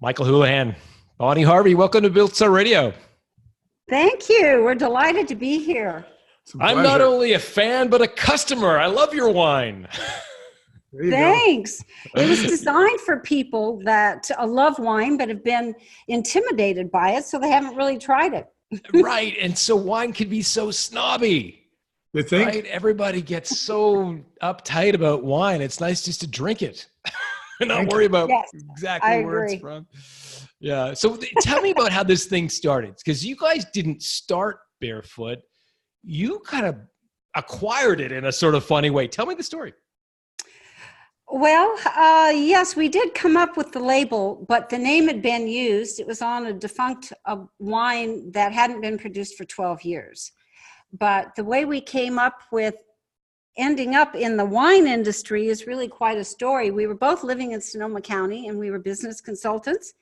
Michael Houlihan, Bonnie Harvey, welcome to Built Star Radio. Thank you. We're delighted to be here. I'm not only a fan, but a customer. I love your wine. Thanks. It was designed for people that love wine, but have been intimidated by it, so they haven't really tried it. Right. And so wine can be so snobby. You think? Right? Everybody gets so uptight about wine. It's nice just to drink it and not worry about exactly where it's from. Yeah. So tell me about how this thing started, because you guys didn't start Barefoot. You kind of acquired it in a sort of funny way. Tell me the story. Well, yes, we did come up with the label, but the name had been used. It was on a defunct wine that hadn't been produced for 12 years. But the way we came up with ending up in the wine industry is really quite a story. We were both living in Sonoma County, and we were business consultants.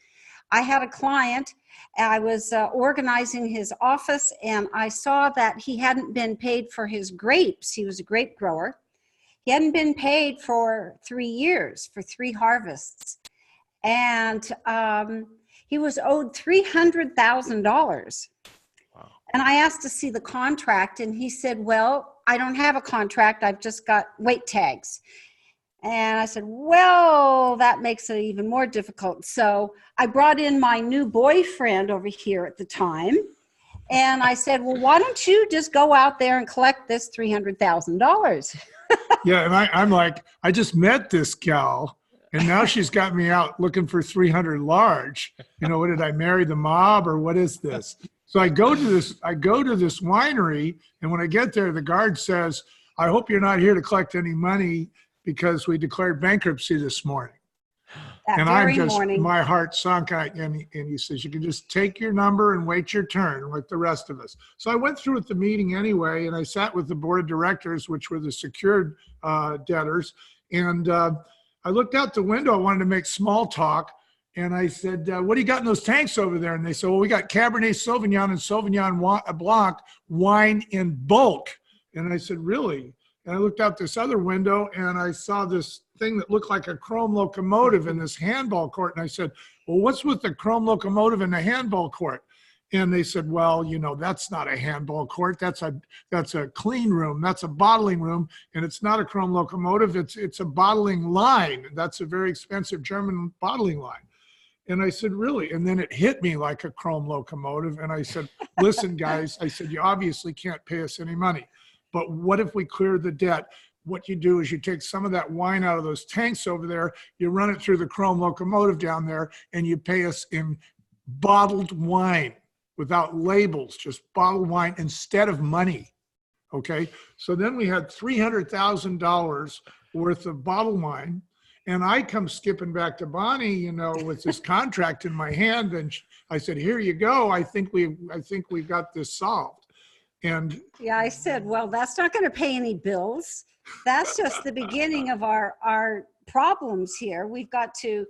I had a client. I was organizing his office, and I saw that he hadn't been paid for his grapes. He was a grape grower. He hadn't been paid for 3 years, for 3 harvests. And he was owed $300,000. Wow. And I asked to see the contract, and he said, well, I don't have a contract. I've just got weight tags. And I said, well, that makes it even more difficult. So I brought in my new boyfriend over here at the time. And I said, well, why don't you just go out there and collect this $300,000? Yeah, and I'm like, I just met this gal, and now she's got me out looking for 300 large. You know, what did I marry the mob, or what is this? So I go to this winery, and when I get there, the guard says, I hope you're not here to collect any money because we declared bankruptcy this morning. And I'm just, my heart sunk, and he says, you can just take your number and wait your turn like the rest of us. So I went through with the meeting anyway, and I sat with the board of directors, which were the secured debtors. And I looked out the window. I wanted to make small talk. And I said, what do you got in those tanks over there? And they said, well, we got Cabernet Sauvignon and Sauvignon Blanc wine in bulk. And I said, really? And I looked out this other window, and I saw this thing that looked like a chrome locomotive in this handball court. And I said, well, what's with the chrome locomotive in the handball court? And they said, well, you know, that's not a handball court. That's a clean room. That's a bottling room. And it's not a chrome locomotive. It's a bottling line. That's a very expensive German bottling line. And I said, really? And then it hit me like a chrome locomotive. And I said, listen, guys, I said, you obviously can't pay us any money. But what if we clear the debt? What you do is you take some of that wine out of those tanks over there, you run it through the chrome locomotive down there, and you pay us in bottled wine without labels, just bottled wine instead of money. Okay? So then we had $300,000 worth of bottled wine. And I come skipping back to Bonnie, you know, with this contract in my hand. And I said, here you go. I think we've got this solved. And yeah, I said, well, that's not going to pay any bills. That's just the beginning of our problems here. We've got to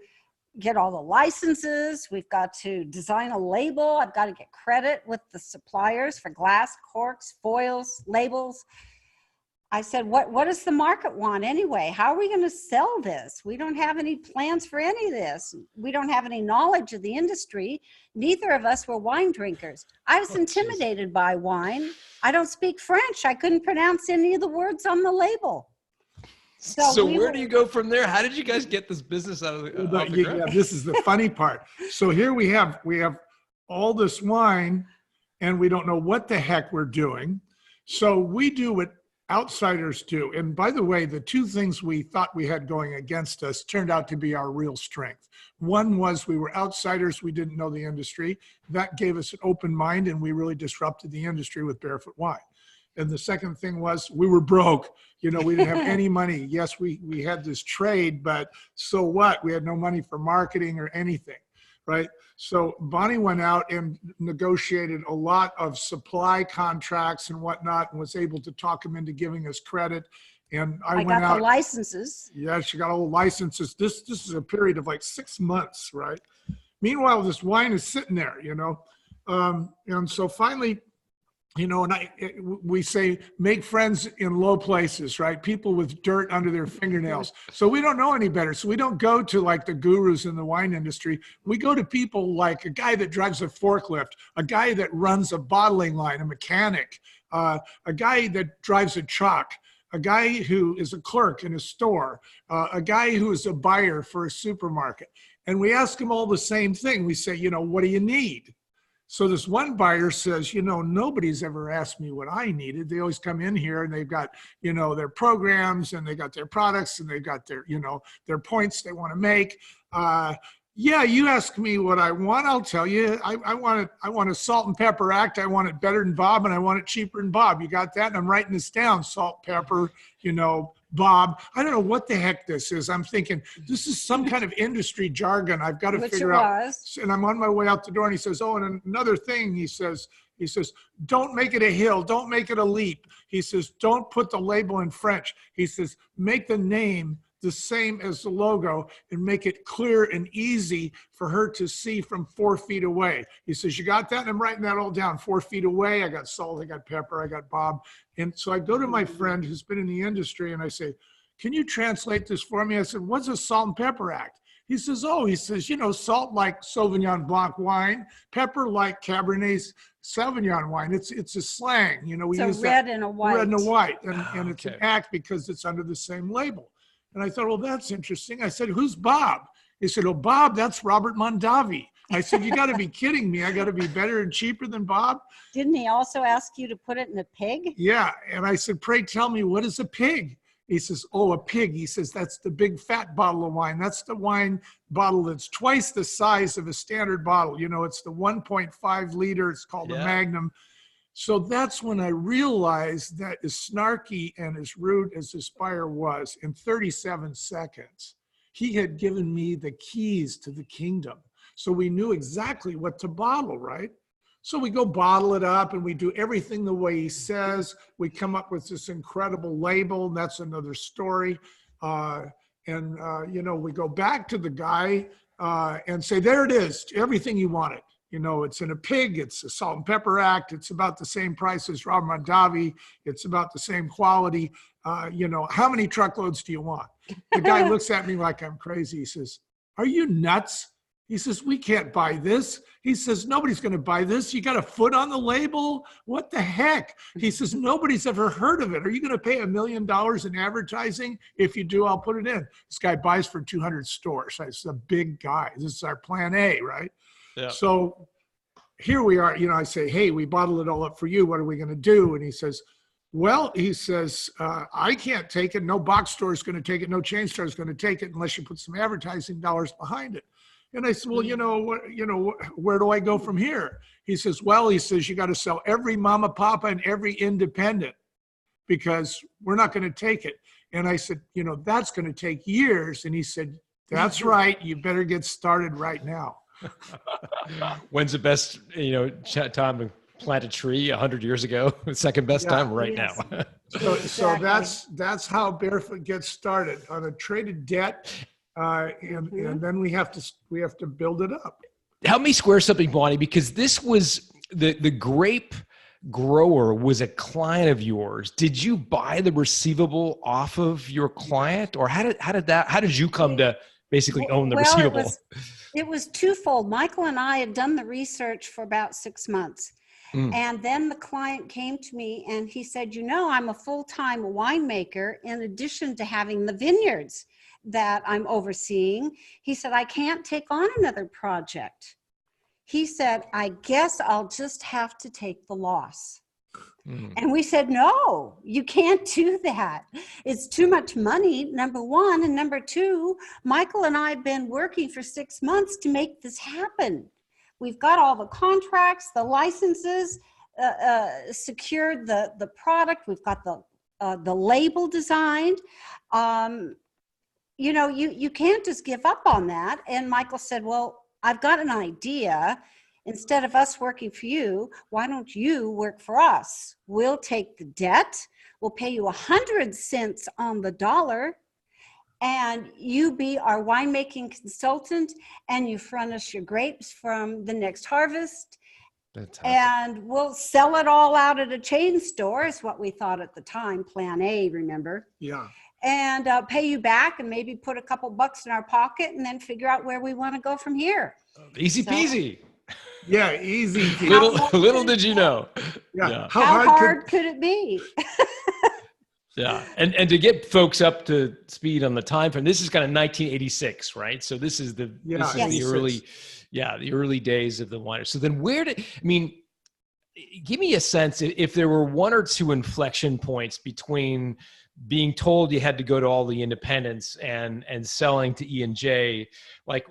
get all the licenses. We've got to design a label. I've got to get credit with the suppliers for glass, corks, foils, labels. I said, what does the market want anyway? How are we going to sell this? We don't have any plans for any of this. We don't have any knowledge of the industry. Neither of us were wine drinkers. I was intimidated by wine. I don't speak French. I couldn't pronounce any of the words on the label. So where do you go from there? How did you guys get this business out of the ground? Yeah, this is the funny part. So here we have all this wine, and we don't know what the heck we're doing. So we do what outsiders do. And by the way, the two things we thought we had going against us turned out to be our real strength. One was we were outsiders. We didn't know the industry. That gave us an open mind, and we really disrupted the industry with Barefoot wine. And the second thing was we were broke. You know, we didn't have any money. Yes, we had this trade, but so what? We had no money for marketing or anything, right? So Bonnie went out and negotiated a lot of supply contracts and whatnot, and was able to talk him into giving us credit. And I went got out. The licenses. Yeah, she got all the licenses. This is a period of like 6 months, right? Meanwhile, this wine is sitting there, you know. And so finally, you know, and we say, make friends in low places, right? People with dirt under their fingernails. So we don't know any better. So we don't go to like the gurus in the wine industry. We go to people like a guy that drives a forklift, a guy that runs a bottling line, a mechanic, a guy that drives a truck, a guy who is a clerk in a store, a guy who is a buyer for a supermarket. And we ask them all the same thing. We say, you know, what do you need? So this one buyer says, you know, nobody's ever asked me what I needed. They always come in here and they've got, you know, their programs and they got their products and they've got their, you know, their points they want to make. Yeah, you ask me what I want, I'll tell you. I want a salt and pepper act. I want it better than Bob and I want it cheaper than Bob. You got that? And I'm writing this down, salt, pepper, you know, Bob. I don't know what the heck this is. I'm thinking this is some kind of industry jargon. I've got to figure out. And I'm on my way out the door and he says, oh, and another thing, he says, don't make it a hill. Don't make it a leap. He says, don't put the label in French. He says, make the name the same as the logo and make it clear and easy for her to see from 4 feet away. He says, you got that? And I'm writing that all down. 4 feet away, I got salt, I got pepper, I got Bob. And so I go to my friend who's been in the industry and I say, can you translate this for me? I said, what's a salt and pepper act? He says, oh, he says, you know, salt like Sauvignon Blanc wine, pepper like Cabernet Sauvignon wine. It's a slang, you know, we use red and a white. Red and a white. And it's an act because it's under the same label. And I thought, well, that's interesting. I said, who's Bob? He said, oh, Bob, that's Robert Mondavi. I said, you got to be kidding me. I got to be better and cheaper than Bob. Didn't he also ask you to put it in a pig? Yeah. And I said, pray tell me, what is a pig? He says, oh, a pig. He says, that's the big fat bottle of wine. That's the wine bottle that's twice the size of a standard bottle. You know, it's the 1.5 liter. It's called a Magnum. So that's when I realized that as snarky and as rude as this buyer was, in 37 seconds, he had given me the keys to the kingdom. So we knew exactly what to bottle, right? So we go bottle it up and we do everything the way he says. We come up with this incredible label. That's another story. You know, we go back to the guy and say, there it is, everything you wanted. You know, it's in a pig, it's a salt and pepper act, it's about the same price as Robert Mondavi, it's about the same quality. You know, how many truckloads do you want? The guy looks at me like I'm crazy. He says, are you nuts? He says, we can't buy this. He says, nobody's going to buy this. You got a foot on the label? What the heck? He says, nobody's ever heard of it. Are you going to pay $1 million in advertising? If you do, I'll put it in. This guy buys for 200 stores. It's a big guy. This is our plan A, right? Yeah. So here we are, you know, I say, hey, we bottled it all up for you. What are we going to do? And he says, well, he says, I can't take it. No box store is going to take it. No chain store is going to take it unless you put some advertising dollars behind it. And I said, well, you know, where do I go from here? He says, well, he says, you got to sell every mama, papa, and every independent because we're not going to take it. And I said, you know, that's going to take years. And he said, that's right. You better get started right now. When's the best, you know, time to plant a tree? 100 years ago? Second best time right now. So that's how Barefoot gets started, on a traded debt, and then we have to build it up. Help me square something, Bonnie, because this was the grape grower was a client of yours. Did you buy the receivable off of your client, or how did you come to basically own the receivable? It was twofold. Michael and I had done the research for about 6 months. And then the client came to me and he said, you know, I'm a full-time winemaker in addition to having the vineyards that I'm overseeing. He said, I can't take on another project. He said, I guess I'll just have to take the loss. And we said, no, you can't do that. It's too much money, number one. And number two, Michael and I have been working for 6 months to make this happen. We've got all the contracts, the licenses, secured the product. We've got the label designed. You know, you can't just give up on that. And Michael said, well, I've got an idea. Instead of us working for you, why don't you work for us? We'll take the debt. We'll pay you 100 cents on the dollar, and you be our winemaking consultant, and you front us your grapes from the next harvest, Fantastic. And we'll sell it all out at a chain store is what we thought at the time, plan A, remember? Yeah. And pay you back and maybe put a couple bucks in our pocket and then figure out where we want to go from here. Easy peasy. Yeah, easy. Little did you know. Yeah. How hard could it be? Yeah. And to get folks up to speed on the time frame, this is kind of 1986, right? So this is the early days of the winery. So then give me a sense if there were one or two inflection points between being told you had to go to all the independents and selling to E&J, like,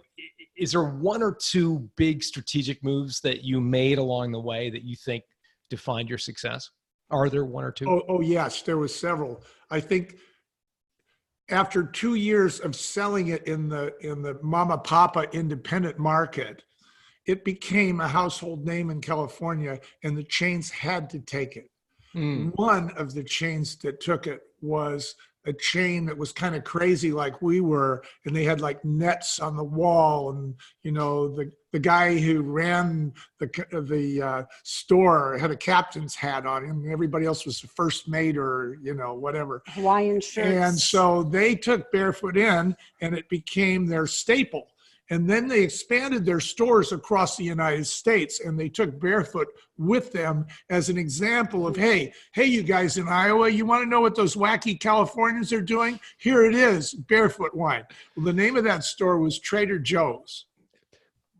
is there one or two big strategic moves that you made along the way that you think defined your success? Are there one or two? Oh yes, there was several. I think after 2 years of selling it in the mama papa independent market, it became a household name in California, and the chains had to take it. One of the chains that took it was a chain that was kind of crazy like we were, and they had like nets on the wall, and the guy who ran the store had a captain's hat on him, and everybody else was the first mate or whatever, Hawaiian shirts. And so they took Barefoot in, and it became their staple. And then they expanded their stores across the United States, and they took Barefoot with them as an example of, hey, you guys in Iowa, you want to know what those wacky Californians are doing? Here it is, Barefoot wine. Well, the name of that store was Trader Joe's.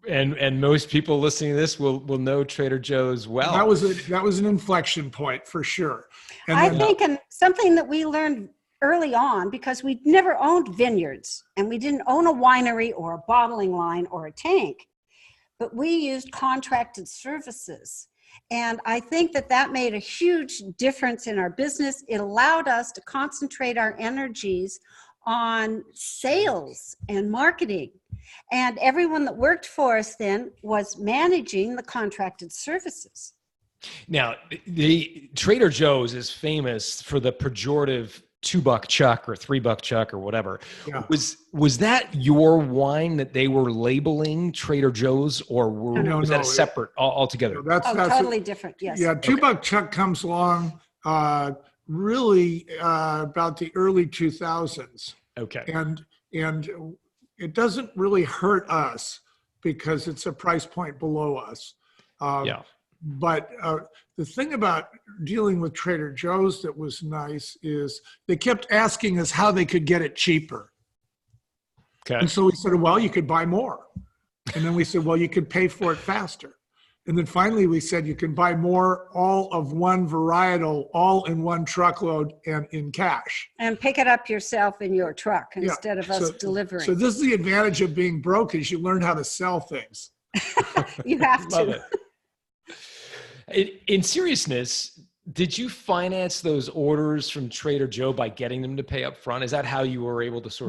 And most people listening to this will know Trader Joe's well. That was an inflection point for sure. And I think something that we learned early on, because we never owned vineyards and we didn't own a winery or a bottling line or a tank, but we used contracted services. And I think that made a huge difference in our business. It allowed us to concentrate our energies on sales and marketing. And everyone that worked for us then was managing the contracted services. Now, the Trader Joe's is famous for the pejorative $2 chuck or $3 chuck or whatever. Yeah. Was that your wine that they were labeling Trader Joe's, or was that a separate altogether? That's totally different. Yes. Yeah. $2 chuck comes along really about the early 2000s. Okay. And it doesn't really hurt us because it's a price point below us. But the thing about dealing with Trader Joe's that was nice is they kept asking us how they could get it cheaper. Okay. And so we said, well, you could buy more. And then we said, well, you could pay for it faster. And then finally we said, you can buy more, all of one varietal, all in one truckload and in cash. And pick it up yourself in your truck instead of us delivering. So this is the advantage of being broke, is you learn how to sell things. You have to. Love it. In seriousness, did you finance those orders from Trader Joe by getting them to pay up front? Is that how you were able to stay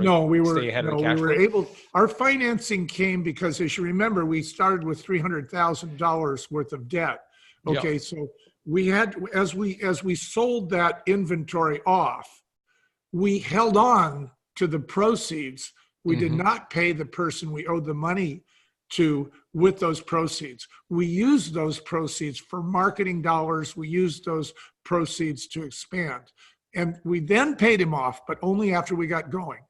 ahead of the cash flow? Our financing came because, as you remember, we started with $300,000 worth of debt. Okay. Yep. So we had, as we sold that inventory off, we held on to the proceeds. We did not pay the person we owed the money to with those proceeds. We used those proceeds for marketing dollars. We used those proceeds to expand. And we then paid him off, but only after we got going.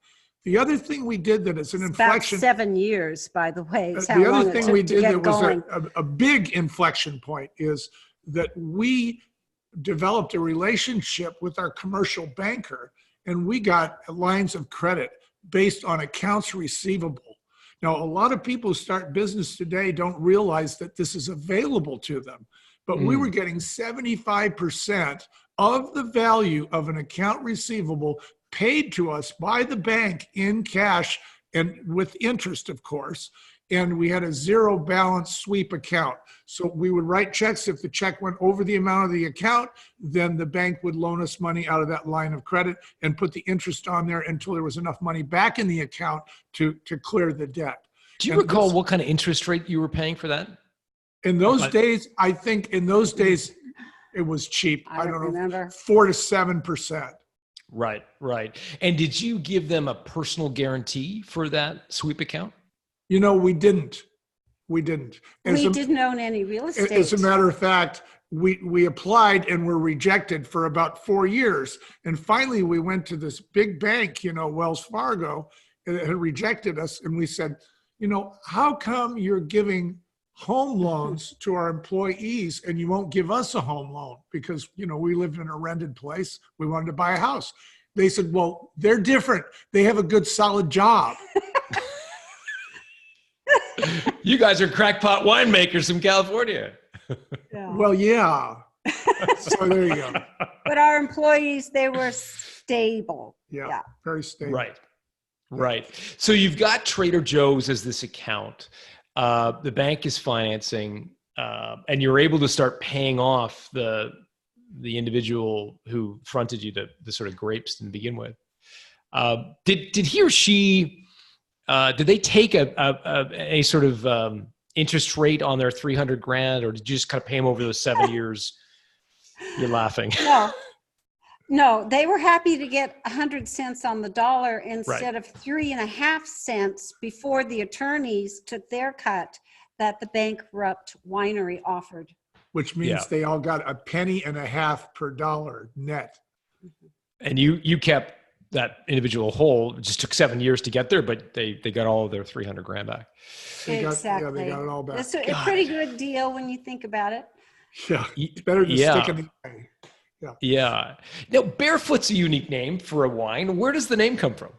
The other thing we did that is an inflection. About 7 years, by the way. The other thing we did that was a big inflection point is that we developed a relationship with our commercial banker, and we got lines of credit based on accounts receivable. Now, a lot of people who start business today don't realize that this is available to them, but we were getting 75% of the value of an account receivable paid to us by the bank in cash and with interest, of course. And we had a zero balance sweep account. So we would write checks. If the check went over the amount of the account, then the bank would loan us money out of that line of credit and put the interest on there until there was enough money back in the account to clear the debt. Do you recall what kind of interest rate you were paying for that? In those days, I think in those days, it was cheap. I don't know, 4 to 7%. Right, right. And did you give them a personal guarantee for that sweep account? We didn't. We didn't. We didn't own any real estate. As a matter of fact, we applied and were rejected for about 4 years. And finally, we went to this big bank, Wells Fargo, and it had rejected us. And we said, how come you're giving home loans to our employees and you won't give us a home loan? Because, we lived in a rented place. We wanted to buy a house. They said, well, they're different. They have a good, solid job. You guys are crackpot winemakers from California. Yeah. Well, yeah. So there you go. But our employees, they were stable. Yeah. Very stable. Right. So you've got Trader Joe's as this account. The bank is financing, and you're able to start paying off the individual who fronted you the sort of grapes to begin with. Did he or she? Did they take a sort of interest rate on their $300,000, or did you just kind of pay them over those 7 years? You're laughing. No, they were happy to get 100 cents on the dollar instead of 3.5 cents before the attorneys took their cut that the bankrupt winery offered. Which means they all got a penny and a half per dollar net. And you kept that individual whole. It just took 7 years to get there, but they got all of their $300,000 back. Exactly. They got it all back. It's a pretty good deal when you think about it. Yeah, it's better than sticking the eye. Yeah. Now, Barefoot's a unique name for a wine. Where does the name come from?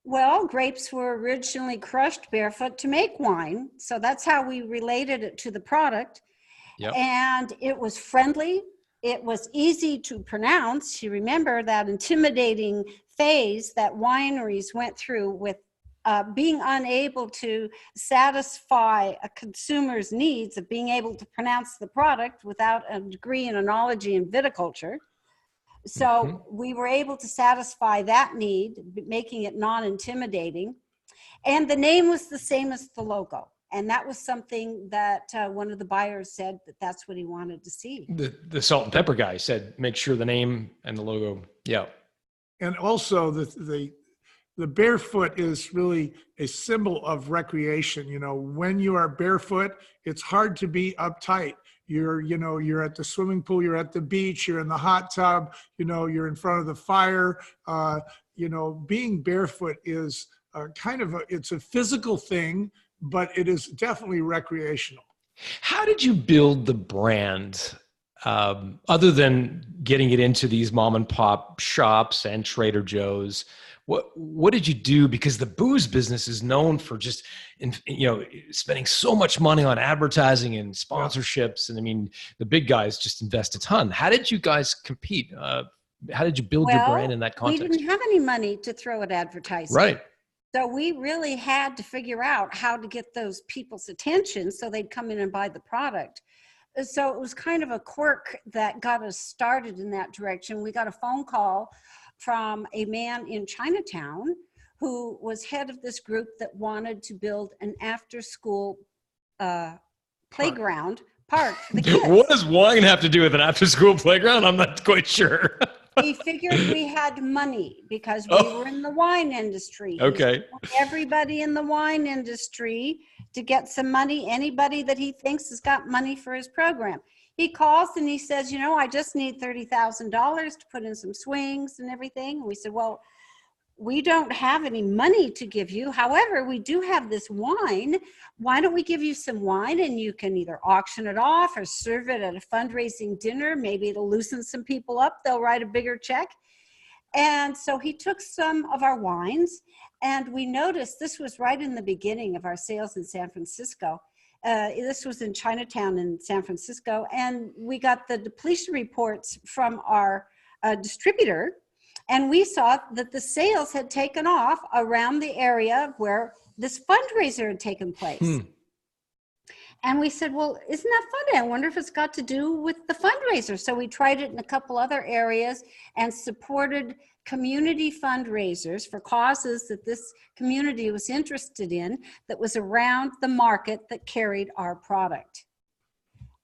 Well, grapes were originally crushed barefoot to make wine. So that's how we related it to the product. Yep. And it was friendly. It was easy to pronounce. You remember that intimidating phase that wineries went through with being unable to satisfy a consumer's needs of being able to pronounce the product without a degree in enology and viticulture. So we were able to satisfy that need, making it non-intimidating. And the name was the same as the logo. And that was something that one of the buyers said that that's what he wanted to see. The salt and pepper guy said, make sure the name and the logo. Yeah. And also the barefoot is really a symbol of recreation. When you are barefoot, it's hard to be uptight. You're at the swimming pool, you're at the beach, you're in the hot tub, you're in front of the fire. Being barefoot is it's a physical thing, but it is definitely recreational. How did you build the brand? Other than getting it into these mom and pop shops and Trader Joe's, what did you do? Because the booze business is known for just, spending so much money on advertising and sponsorships. And I mean, the big guys just invest a ton. How did you guys compete? How did you build your brand in that context? We didn't have any money to throw at advertising. Right. So we really had to figure out how to get those people's attention so they'd come in and buy the product. So it was kind of a quirk that got us started in that direction. We got a phone call from a man in Chinatown who was head of this group that wanted to build an after-school playground park for the kids. What does wine have to do with an after-school playground? I'm not quite sure. He figured we had money because we were in the wine industry. Okay. Everybody in the wine industry to get some money, anybody that he thinks has got money for his program. He calls and he says, I just need $30,000 to put in some swings and everything. And we said, well, we don't have any money to give you. However, we do have this wine. Why don't we give you some wine and you can either auction it off or serve it at a fundraising dinner. Maybe it'll loosen some people up. They'll write a bigger check. And so he took some of our wines, and we noticed this was right in the beginning of our sales in San Francisco. This was in Chinatown in San Francisco. And we got the depletion reports from our distributor. And we saw that the sales had taken off around the area where this fundraiser had taken place. And we said, well, isn't that funny? I wonder if it's got to do with the fundraiser. So we tried it in a couple other areas and supported community fundraisers for causes that this community was interested in that was around the market that carried our product.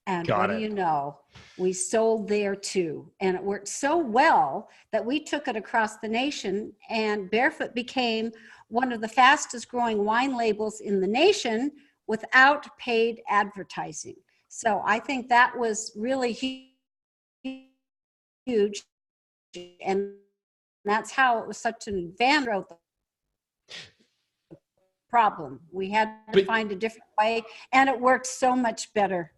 And what do you know? We sold there too. And it worked so well that we took it across the nation, and Barefoot became one of the fastest growing wine labels in the nation without paid advertising. So I think that was really huge. And that's how it was such an advantage problem. We had to find a different way, and it worked so much better.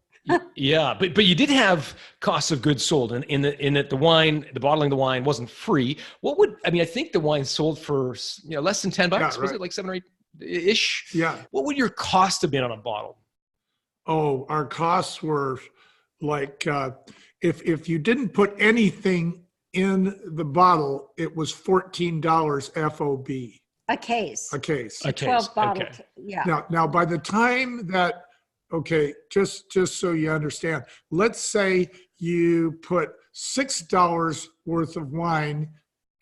Yeah, but you did have costs of goods sold, and in that the bottling of the wine wasn't free. I think the wine sold for less than $10. Yeah, right. Was it like 7 or 8 ish? Yeah. What would your cost have been on a bottle? Oh, our costs were like if you didn't put anything in the bottle, it was $14 FOB. A case. A case. A 12 bottle. Okay. Yeah. Now, by the time that, okay, just so you understand, let's say you put $6 worth of wine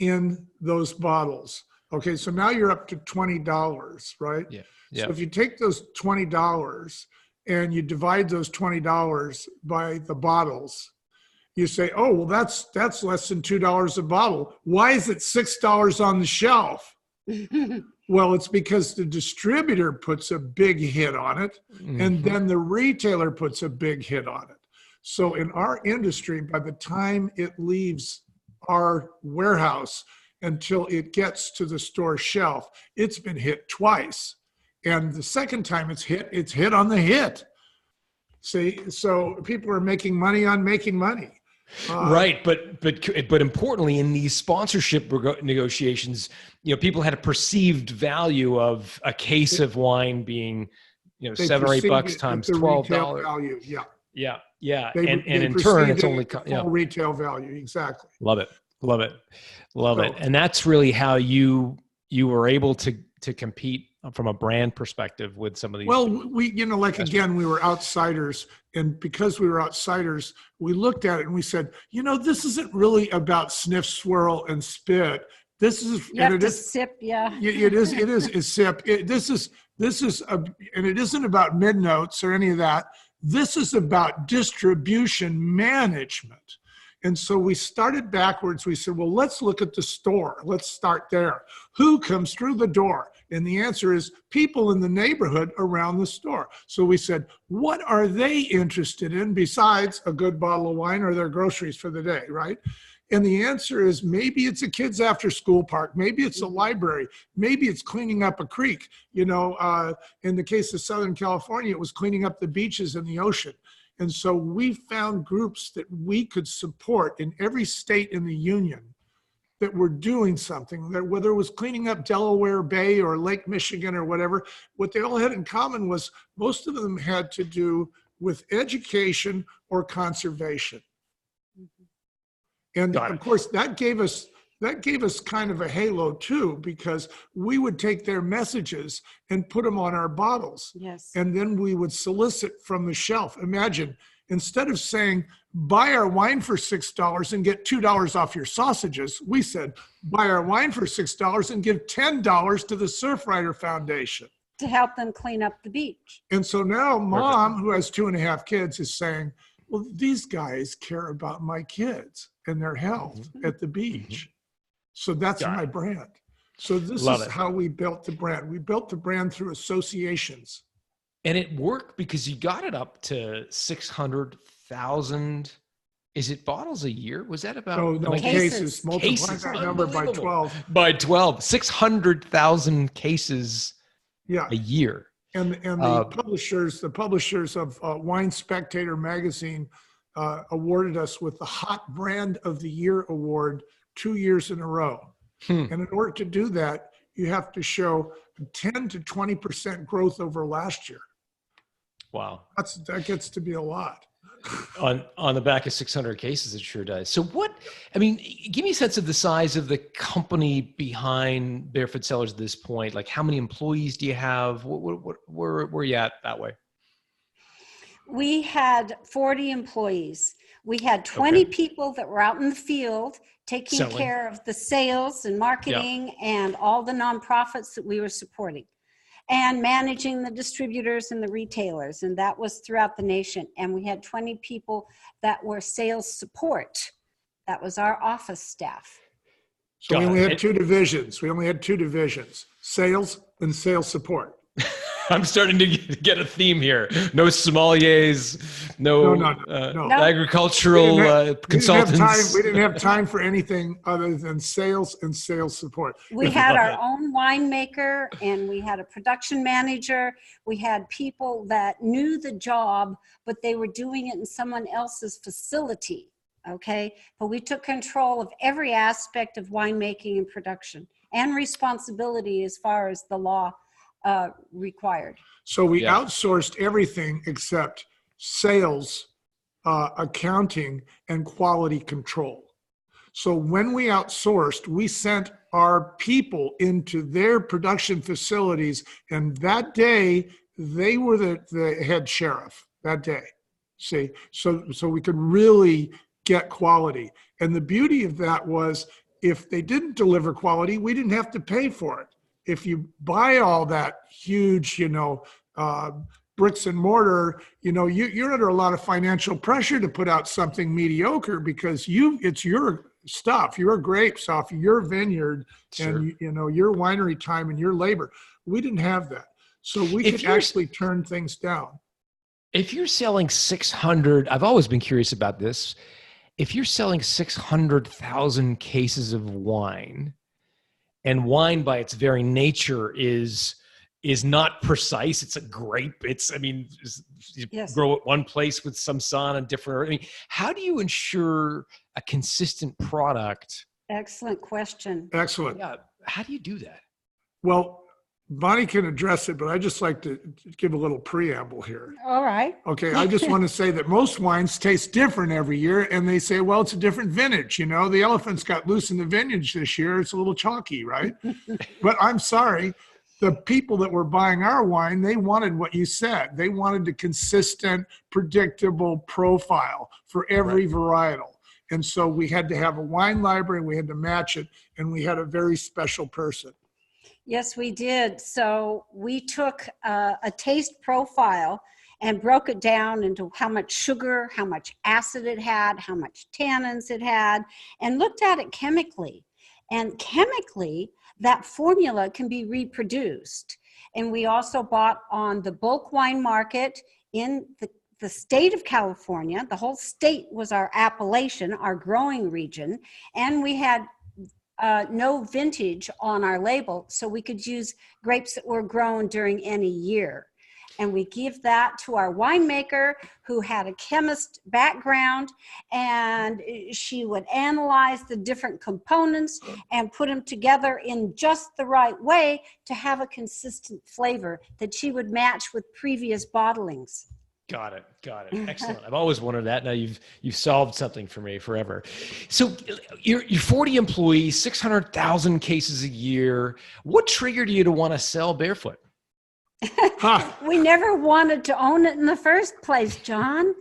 in those bottles. Okay, so now you're up to $20, right? Yeah. So if you take those $20 and you divide those $20 by the bottles, you say, oh, well, that's less than $2 a bottle. Why is it $6 on the shelf? Well, it's because the distributor puts a big hit on it, and then the retailer puts a big hit on it. So in our industry, by the time it leaves our warehouse until it gets to the store shelf, it's been hit twice. And the second time it's hit on the hit. See, so people are making money on making money. Right, but importantly, in these sponsorship negotiations, people had a perceived value of a case of wine being, $7 or $8 times $12. Yeah. And in turn, it's only retail value. Exactly. Love it. And that's really how you were able to compete from a brand perspective with some of these. Well, again, we were outsiders, and because we were outsiders, we looked at it and we said, this isn't really about sniff, swirl, and spit. This is sip, yeah. It is sip. This is and it isn't about mid notes or any of that. This is about distribution management. And so we started backwards. We said, well, let's look at the store. Let's start there. Who comes through the door? And the answer is people in the neighborhood around the store. So we said, what are they interested in besides a good bottle of wine or their groceries for the day, right? And the answer is maybe it's a kids after school park. Maybe it's a library. Maybe it's cleaning up a creek. In the case of Southern California, it was cleaning up the beaches and the ocean. And so we found groups that we could support in every state in the union that were doing something, that whether it was cleaning up Delaware Bay or Lake Michigan or whatever, what they all had in common was most of them had to do with education or conservation. And of course, that gave us kind of a halo too, because we would take their messages and put them on our bottles. Yes. And then we would solicit from the shelf. Imagine, instead of saying, buy our wine for $6 and get $2 off your sausages, we said, buy our wine for $6 and give $10 to the Surfrider Foundation. To help them clean up the beach. And so now mom, who has 2.5 kids, is saying, well, these guys care about my kids and their health at the beach. So that's my brand. So this is how we built the brand. We built the brand through associations. And it worked because you got it up to 600,000. Is it bottles a year? Was that about? No, cases. Multiply that number by 12. By 12, 600,000 cases a year. And the publishers of Wine Spectator magazine awarded us with the Hot Brand of the Year award 2 years in a row. And in order to do that, you have to show 10 to 20% growth over last year. Wow. That gets to be a lot. on the back of 600 cases, it sure does. So give me a sense of the size of the company behind Barefoot Cellars at this point. Like, how many employees do you have? Where are you at that way? We had 40 employees. We had 20 people that were out in the field taking care of the sales and marketing and all the nonprofits that we were supporting, and managing the distributors and the retailers. And that was throughout the nation. And we had 20 people that were sales support. That was our office staff. So we only had two divisions. Sales and sales support. I'm starting to get a theme here. No sommeliers, no agricultural consultants. We didn't have time for anything other than sales and sales support. We had our own winemaker, and we had a production manager. We had people that knew the job, but they were doing it in someone else's facility. Okay, but we took control of every aspect of winemaking and production, and responsibility as far as the law required. So we outsourced everything except sales, accounting, and quality control. So when we outsourced, we sent our people into their production facilities, and that day they were the head sheriff that day. See, so we could really get quality. And the beauty of that was, if they didn't deliver quality, we didn't have to pay for it. If you buy all that huge, bricks and mortar, you're under a lot of financial pressure to put out something mediocre, because it's your stuff, your grapes off your vineyard, and your winery time and your labor. We didn't have that. So we could actually turn things down. If you're selling 600, I've always been curious about this. If you're selling 600,000 cases of wine, and wine by its very nature is not precise. It's a grape. You grow it one place with some sun and different. How do you ensure a consistent product? Excellent question. Excellent. Yeah. How do you do that? Well, Bonnie can address it, but I just like to give a little preamble here. All right. Okay. I just want to say that most wines taste different every year, and they say, well, it's a different vintage. The elephants got loose in the vintage this year. It's a little chalky, right? But I'm sorry. The people that were buying our wine, they wanted what you said. They wanted a consistent, predictable profile for every varietal. And so we had to have a wine library, we had to match it, and we had a very special person. Yes, we did. So we took a taste profile and broke it down into how much sugar, how much acid it had, how much tannins it had, and looked at it chemically. And chemically, that formula can be reproduced. And we also bought on the bulk wine market in the state of California. The whole state was our appellation, our growing region. And we had no vintage on our label, so we could use grapes that were grown during any year. And we give that to our winemaker, who had a chemist background, and she would analyze the different components and put them together in just the right way to have a consistent flavor that she would match with previous bottlings. Got it. Excellent. I've always wondered that. Now you've solved something for me forever. So you're 40 employees, 600,000 cases a year. What triggered you to want to sell Barefoot? We never wanted to own it in the first place, John.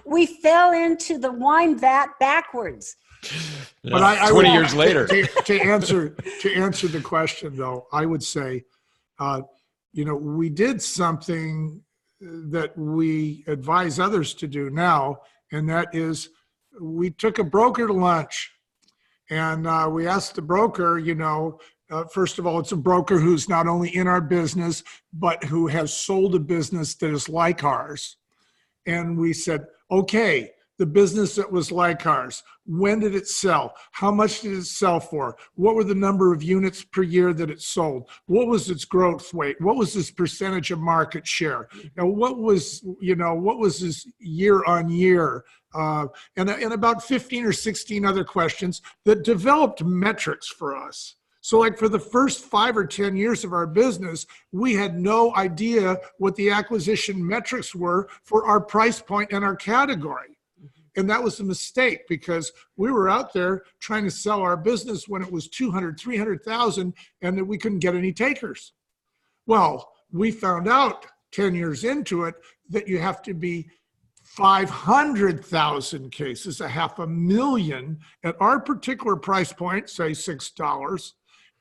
We fell into the wine vat backwards. But I 20 years later. To answer the question, though, I would say, we did something that we advise others to do now, and that is, we took a broker to lunch, and we asked the broker, first of all, it's a broker who's not only in our business, but who has sold a business that is like ours. And we said, okay, the business that was like ours, when did it sell? How much did it sell for? What were the number of units per year that it sold? What was its growth rate? What was its percentage of market share? And what was this year on year? And about 15 or 16 other questions that developed metrics for us. So like for the first 5 or 10 years of our business, we had no idea what the acquisition metrics were for our price point and our category. And that was a mistake, because we were out there trying to sell our business when it was 200, 300,000 and that we couldn't get any takers. Well, we found out 10 years into it that you have to be 500,000 cases, 500,000 at our particular price point, say $6,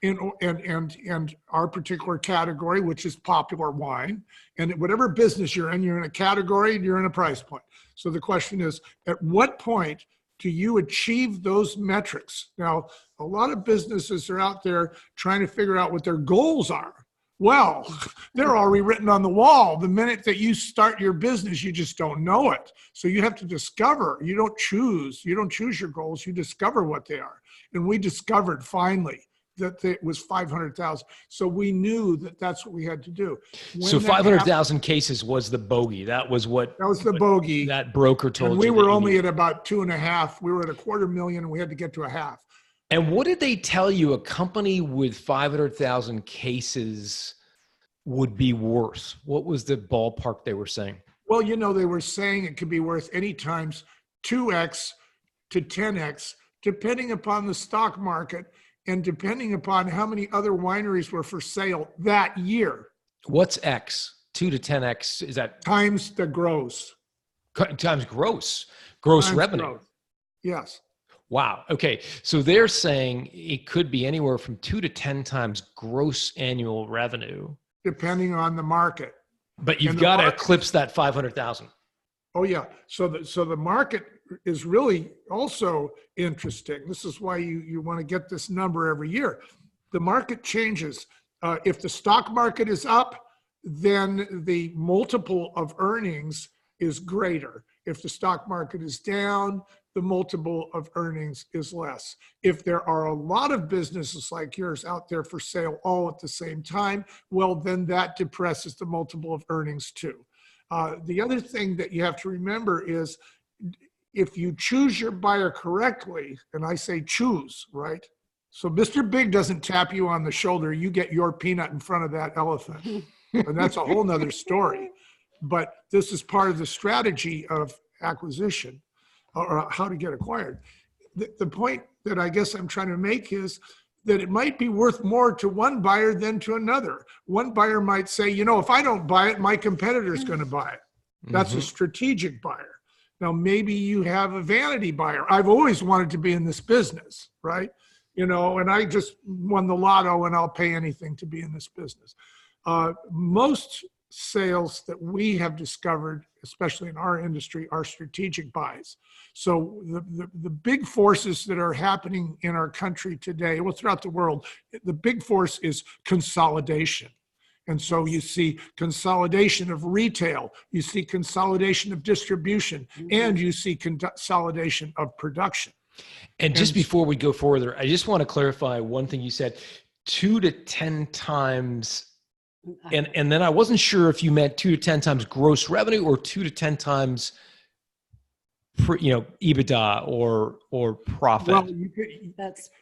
and our particular category, which is popular wine. And whatever business you're in a category and you're in a price point. So the question is, at what point do you achieve those metrics? Now, a lot of businesses are out there trying to figure out what their goals are. Well, they're already written on the wall. The minute that you start your business, you just don't know it. So you have to discover. You don't choose your goals. You discover what they are. And we discovered finally that it was 500,000. So we knew that that's what we had to do. So 500,000 cases was the bogey. That was the bogey. That broker told you. And we were only at about 2.5. We were at 250,000 and we had to get to 1/2. And what did they tell you a company with 500,000 cases would be worth? What was the ballpark they were saying? Well, they were saying it could be worth any times 2x to 10x, depending upon the stock market and depending upon how many other wineries were for sale that year. What's X? 2 to 10x? Is that? Times the gross. Times gross revenue. Gross. Yes. Wow. Okay. So they're saying it could be anywhere from 2 to 10 times gross annual revenue. Depending on the market. But you've got to eclipse that 500,000. Oh yeah. So the market is really also interesting. This is why you want to get this number every year. The market changes. If the stock market is up, then the multiple of earnings is greater. If the stock market is down, the multiple of earnings is less. If there are a lot of businesses like yours out there for sale all at the same time, well, then that depresses the multiple of earnings too. The other thing that you have to remember is if you choose your buyer correctly, and I say choose, right? So Mr. Big doesn't tap you on the shoulder, you get your peanut in front of that elephant. And that's a whole nother story. But this is part of the strategy of acquisition or how to get acquired. The point that I guess I'm trying to make is that it might be worth more to one buyer than to another. One buyer might say, if I don't buy it, my competitor is going to buy it. That's a strategic buyer. Now, maybe you have a vanity buyer. I've always wanted to be in this business, right? And I just won the lotto and I'll pay anything to be in this business. Most sales that we have discovered, especially in our industry, are strategic buys. So the big forces that are happening in our country today, well, throughout the world, the big force is consolidation. And so you see consolidation of retail, you see consolidation of distribution, and you see consolidation of production. And just before we go further, I just want to clarify one thing you said, 2 to 10 times. And then I wasn't sure if you meant 2 to 10 times gross revenue or 2 to 10 times, EBITDA or profit. Well,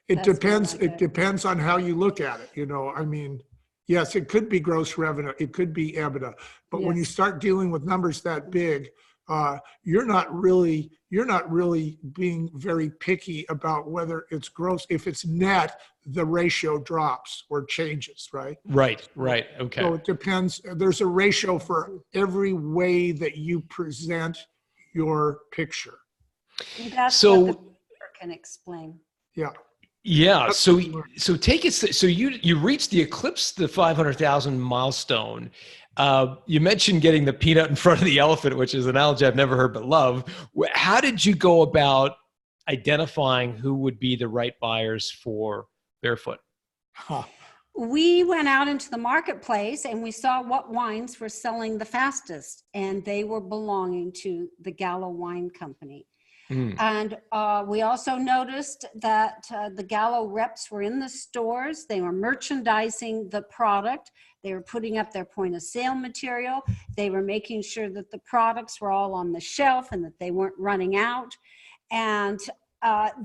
it depends. It depends on how you look at it. Yes, it could be gross revenue. It could be EBITDA. But when you start dealing with numbers that big, you're not really being very picky about whether it's gross. If it's net, the ratio drops or changes, right? Right. Okay. So it depends. There's a ratio for every way that you present your picture. And that's what the broker can explain. Yeah. Yeah. So take it. So you reached the eclipse, the 500,000 milestone. You mentioned getting the peanut in front of the elephant, which is an analogy I've never heard but love. How did you go about identifying who would be the right buyers for Barefoot? We went out into the marketplace and we saw what wines were selling the fastest, and they were belonging to the Gallo Wine Company. And we also noticed that the Gallo reps were in the stores. They were merchandising the product. They were putting up their point of sale material. They were making sure that the products were all on the shelf and that they weren't running out. And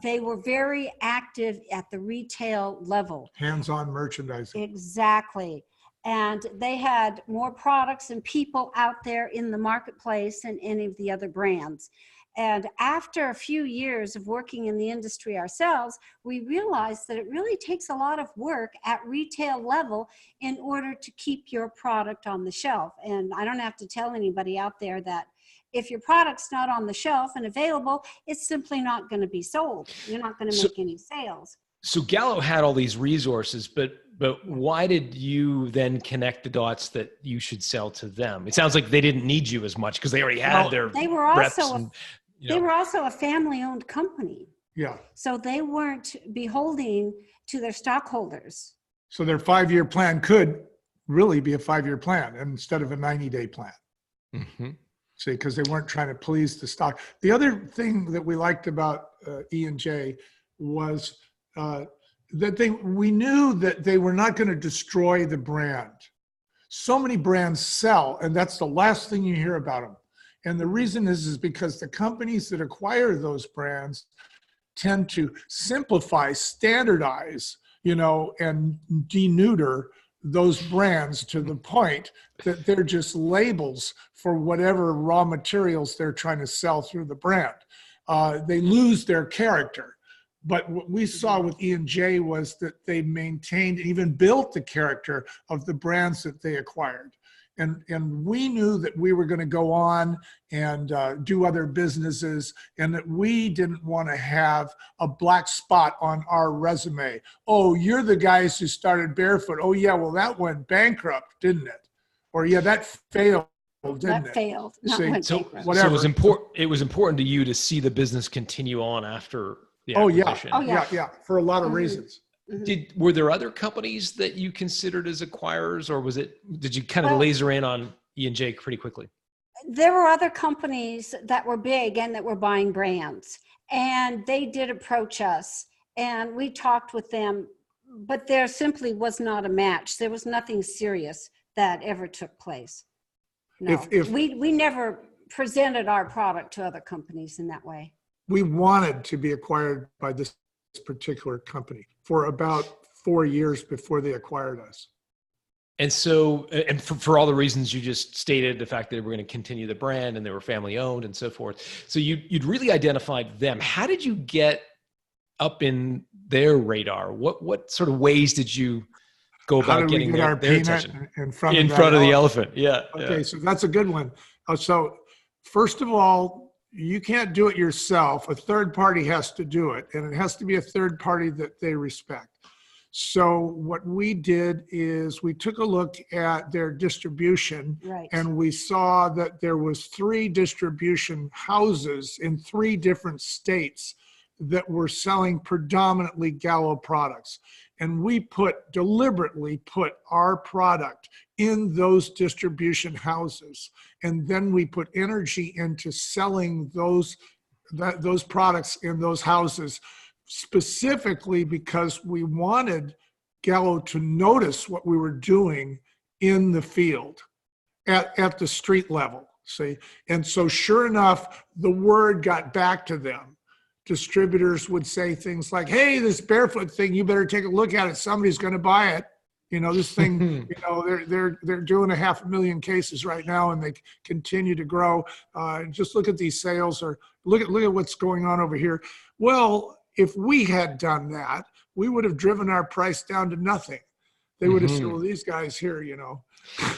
they were very active at the retail level. Hands-on merchandising. Exactly. And they had more products and people out there in the marketplace than any of the other brands. And after a few years of working in the industry ourselves, we realized that it really takes a lot of work at retail level in order to keep your product on the shelf. And I don't have to tell anybody out there that if your product's not on the shelf and available, it's simply not going to be sold. You're not going to make any sales. So Gallo had all these resources, but why did you then connect the dots that you should sell to them? It sounds like they didn't need you as much because they already had their They were also a family-owned company. Yeah. So they weren't beholden to their stockholders. So their 5-year plan could really be a 5-year plan instead of a 90-day plan. Mm-hmm. See, because they weren't trying to please the stock. The other thing that we liked about E&J was that we knew that they were not going to destroy the brand. So many brands sell, and that's the last thing you hear about them. And the reason is because the companies that acquire those brands tend to simplify, standardize, and denudder those brands to the point that they're just labels for whatever raw materials they're trying to sell through the brand. They lose their character. But what we saw with E&J was that they maintained and even built the character of the brands that they acquired. And we knew that we were going to go on and do other businesses, and that we didn't want to have a black spot on our resume. Oh, you're the guys who started Barefoot. Oh, yeah, well, that went bankrupt, didn't it? Or, yeah, that failed, didn't it? That failed. So it was important to you to see the business continue on after the acquisition. Yeah, for a lot of reasons. Were there other companies that you considered as acquirers, or did you kind of laser in on E&J pretty quickly? There were other companies that were big and that were buying brands, and they did approach us, and we talked with them, but there simply was not a match. There was nothing serious that ever took place. No, we never presented our product to other companies in that way. We wanted to be acquired by this particular company for about 4 years before they acquired us. And so, and for all the reasons you just stated, the fact that they were going to continue the brand and they were family owned and so forth. So you'd really identified them. How did you get up in their radar? What sort of ways did you go about getting their attention in front of the elephant? Yeah. Okay. So that's a good one. So first of all, you can't do it yourself. A third party has to do it, and it has to be a third party that they respect. So what we did is we took a look at their distribution, and we saw that there was 3 distribution houses in 3 different states that were selling predominantly Gallo products. And we deliberately put our product in those distribution houses. And then we put energy into selling those products in those houses, specifically because we wanted Gallo to notice what we were doing in the field at the street level, see? And so sure enough, the word got back to them. Distributors would say things like, hey, this Barefoot thing, you better take a look at it. Somebody's going to buy it. This thing, they're doing 500,000 cases right now, and they continue to grow. Just look at these sales, or look at what's going on over here. Well, if we had done that, we would have driven our price down to nothing. They would have said, well, these guys here,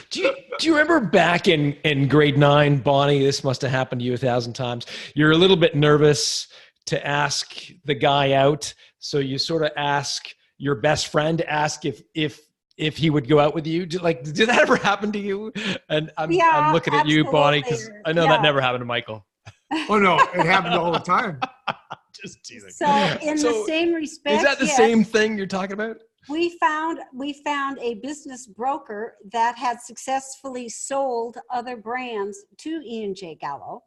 Do you remember back in grade 9, Bonnie, this must have happened to you 1,000 times. You're a little bit nervous to ask the guy out. So you sort of ask your best friend to ask if he would go out with you. Did that ever happen to you? And I'm looking at you, Bonnie, because I know that never happened to Michael. Oh no, it happened all the time. Just teasing. So the same respect, is that the same thing you're talking about? We found a business broker that had successfully sold other brands to E&J Gallo.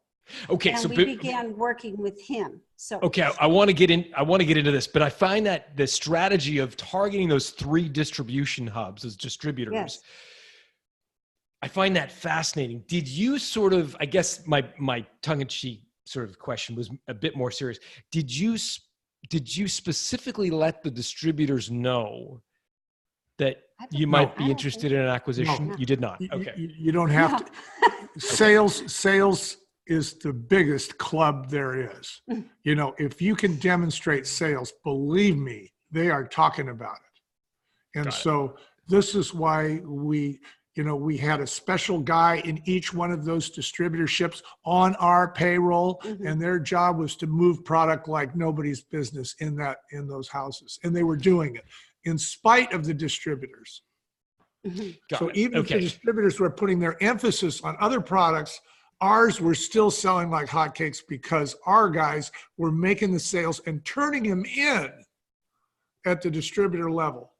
Okay, and we began working with him. So okay, I want to get into this, but I find that the strategy of targeting those 3 distribution hubs as distributors, I find that fascinating. Did you sort of, I guess my tongue-in-cheek sort of question was a bit more serious. Did you specifically let the distributors know that you might be interested in an acquisition? No. You did not. Okay. You don't have to. Sales is the biggest club there is. If you can demonstrate sales, believe me, they are talking about it. And so this is why we had a special guy in each one of those distributorships on our payroll, and their job was to move product like nobody's business in those houses. And they were doing it in spite of the distributors. So even if the distributors were putting their emphasis on other products, ours were still selling like hotcakes because our guys were making the sales and turning them in at the distributor level.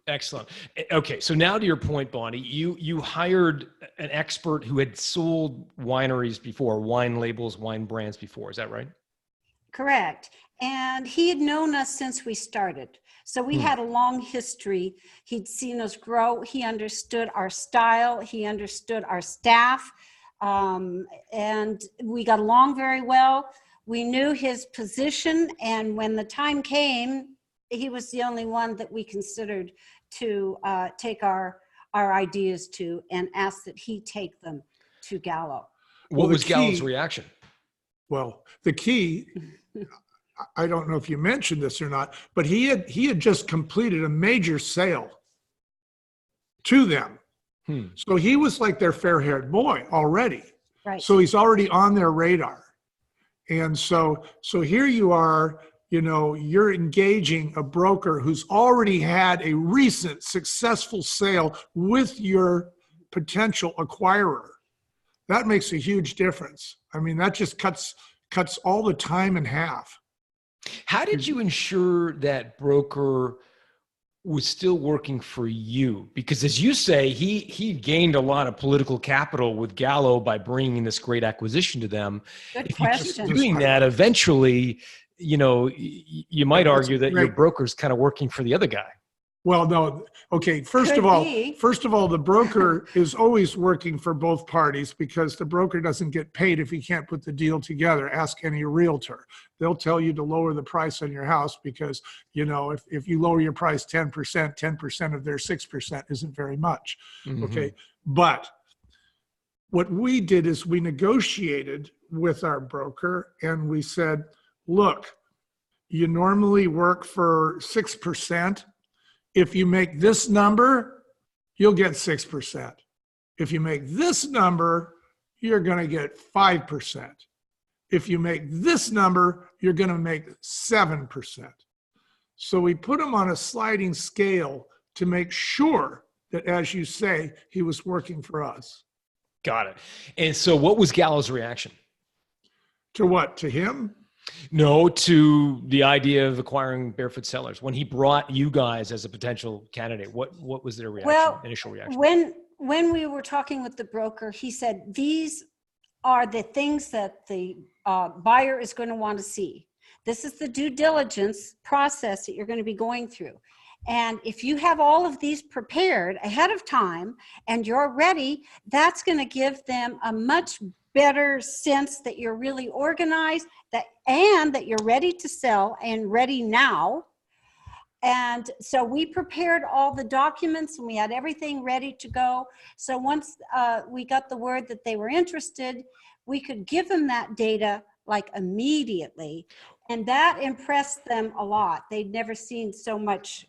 Excellent. Okay, so now to your point, Bonnie, you hired an expert who had sold wineries before, wine labels, wine brands before. Is that right? Correct. And he had known us since we started. So we had a long history. He'd seen us grow. He understood our style. He understood our staff. And we got along very well. We knew his position. And when the time came, he was the only one that we considered to take our ideas to and ask that he take them to Gallo. What was Gallo's reaction? Well, the key, I don't know if you mentioned this or not, but he had just completed a major sale to them. So he was like their fair-haired boy already. Right. So he's already on their radar. And so here you are, you know, you're engaging a broker who's already had a recent successful sale with your potential acquirer. That makes a huge difference. I mean, that just cuts all the time in half. How did you ensure that broker was still working for you? Because as you say, he gained a lot of political capital with Gallo by bringing this great acquisition to them. Good question. Doing that, eventually, you know, you might argue that your broker's kind of working for the other guy. Well, no. Okay. First of all, the broker is always working for both parties because the broker doesn't get paid if he can't put the deal together. Ask any realtor. They'll tell you to lower the price on your house because, you know, if you lower your price 10%, 10% of their 6% isn't very much. Okay. But what we did is we negotiated with our broker and we said, look, you normally work for 6%. If you make this number, you'll get 6%. If you make this number, you're going to get 5%. If you make this number, you're going to make 7%. So we put him on a sliding scale to make sure that, as you say, he was working for us. Got it. And so what was Gallo's reaction? To what? To him? No, to the idea of acquiring Barefoot Cellars. When he brought you guys as a potential candidate, what was their reaction? Well, initial reaction? When we were talking with the broker, he said, these are the things that the buyer is going to want to see. This is the due diligence process that you're going to be going through. And if you have all of these prepared ahead of time and you're ready, that's going to give them a much better sense that you're really organized, and that you're ready to sell and ready now. And so we prepared all the documents and we had everything ready to go. So once we got the word that they were interested, we could give them that data like immediately. And that impressed them a lot. They'd never seen so much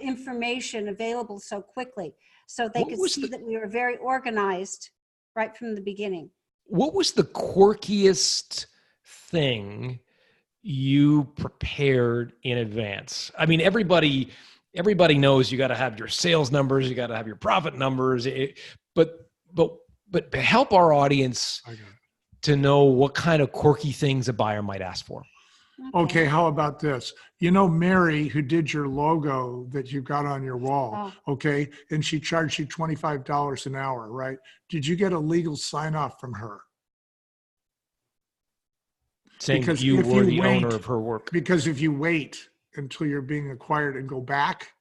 information available so quickly. So they could see that we were very organized right from the beginning. What was the quirkiest thing you prepared in advance? I mean, everybody knows you got to have your sales numbers, you got to have your profit numbers, but help our audience to know what kind of quirky things a buyer might ask for. Okay, how about this? You know Mary, who did your logo that you got on your wall, okay, and she charged you $25 an hour, right? Did you get a legal sign-off from her? Saying because you were the owner of her work. Because if you wait until you're being acquired and go back,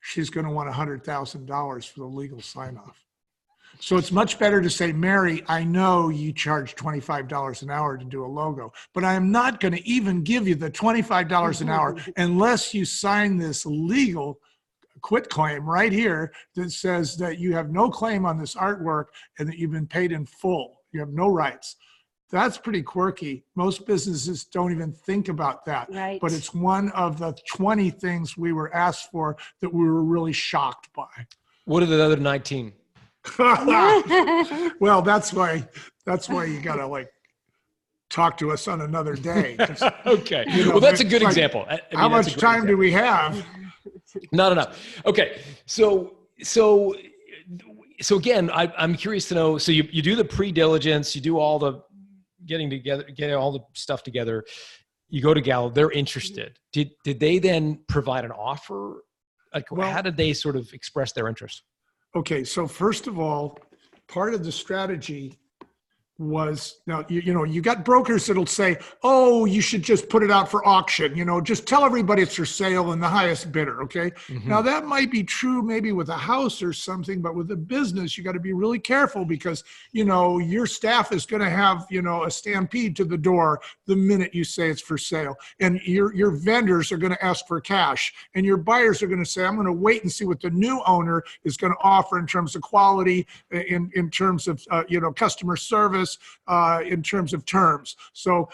she's going to want $100,000 for the legal sign-off. So it's much better to say, Mary, I know you charge $25 an hour to do a logo, but I am not going to even give you the $25 an hour unless you sign this legal quitclaim right here that says that you have no claim on this artwork and that you've been paid in full. You have no rights. That's pretty quirky. Most businesses don't even think about that. Right. But it's one of the 20 things we were asked for that we were really shocked by. What are the other 19? Well, that's why you gotta like talk to us on another day. Okay. You know, well, that's a good example. I mean, how much time do we have? Not enough. Okay. So again, I'm curious to know, so you do the pre-diligence, you do all the getting all the stuff together, you go to Gallo, they're interested. Did they then provide an offer Like, how did they sort of express their interest? Okay. So first of all, part of the strategy was, now, you got brokers that'll say, oh, you should just put it out for auction, just tell everybody it's for sale and the highest bidder. Okay. Mm-hmm. Now that might be true maybe with a house or something, but with a business, you got to be really careful because, your staff is going to have, a stampede to the door the minute you say it's for sale. And your vendors are going to ask for cash, and your buyers are going to say, I'm going to wait and see what the new owner is going to offer in terms of quality, in terms of, customer service, in terms of terms. So,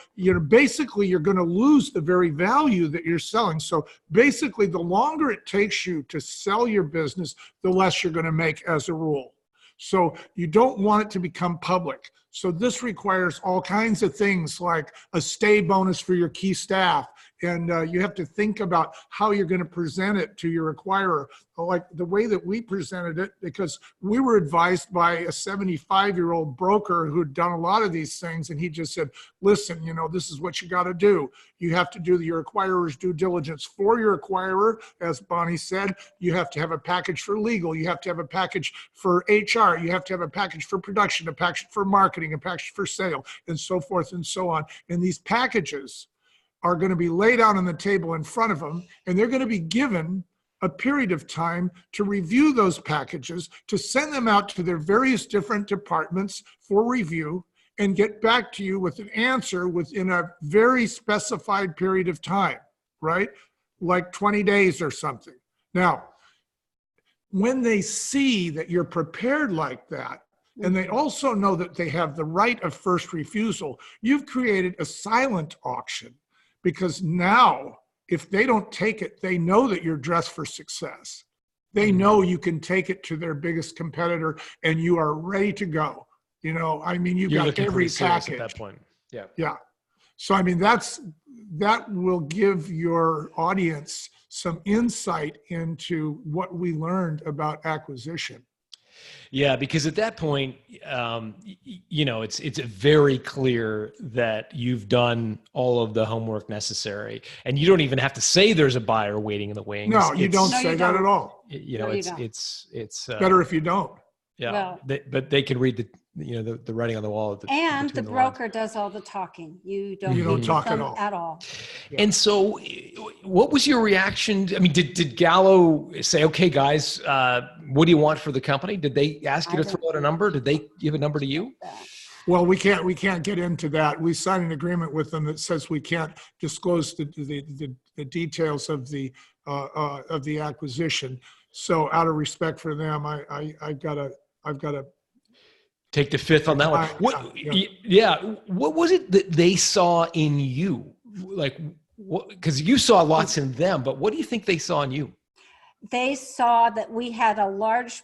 basically you're going to lose the very value that you're selling. So basically the longer it takes you to sell your business, the less you're going to make as a rule. So you don't want it to become public. So this requires all kinds of things like a stay bonus for your key staff. And you have to think about how you're going to present it to your acquirer, like the way that we presented it, because we were advised by a 75-year-old broker who'd done a lot of these things. And he just said, listen, this is what you got to do. You have to do your acquirer's due diligence for your acquirer. As Bonnie said, you have to have a package for legal. You have to have a package for HR. You have to have a package for production, a package for marketing, a package for sale, and so forth and so on. And these packages are going to be laid out on the table in front of them, and they're going to be given a period of time to review those packages, to send them out to their various different departments for review, and get back to you with an answer within a very specified period of time, right? Like 20 days or something. Now, when they see that you're prepared like that, and they also know that they have the right of first refusal, you've created a silent auction. Because now, if they don't take it, they know that you're dressed for success. They know you can take it to their biggest competitor and you are ready to go. You've got every package. At that point. Yeah. Yeah. So, that will give your audience some insight into what we learned about acquisition. Yeah, because at that point, it's very clear that you've done all of the homework necessary, and you don't even have to say there's a buyer waiting in the wings. No, you don't say that at all. It's better if you don't. Yeah, but they can read the writing on the wall. And the broker does all the talking. You don't talk at all. Yeah. And so, what was your reaction? Did Gallo say, "Okay, guys, what do you want for the company?" Did they ask you to throw out a number? Did they give a number to you? Well, we can't get into that. We signed an agreement with them that says we can't disclose the details of the acquisition. So, out of respect for them, I've got to take the fifth on that one. What was it that they saw in you? Because you saw lots in them, but what do you think they saw in you? They saw that we had a large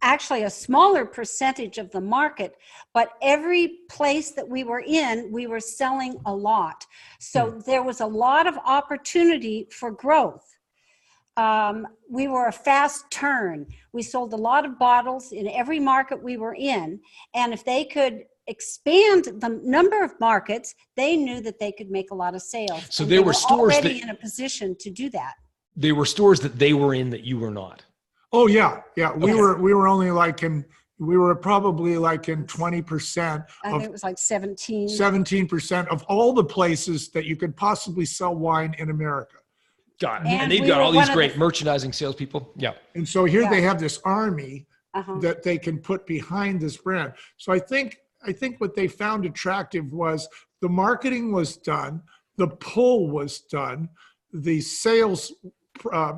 actually a smaller percentage of the market, but every place that we were in, we were selling a lot. So there was a lot of opportunity for growth. We were a fast turn. We sold a lot of bottles in every market we were in. And if they could expand the number of markets, they knew that they could make a lot of sales. So there were stores already in a position to do that. There were stores that they were in that you were not. Oh yeah. Yeah. We were only we were probably like in 20%. I think it was like 17%. 17% of all the places that you could possibly sell wine in America. Got it. And they've got all these great merchandising salespeople. Yeah. And so here they have this army that they can put behind this brand. So I think what they found attractive was the marketing was done, the pull was done, the sales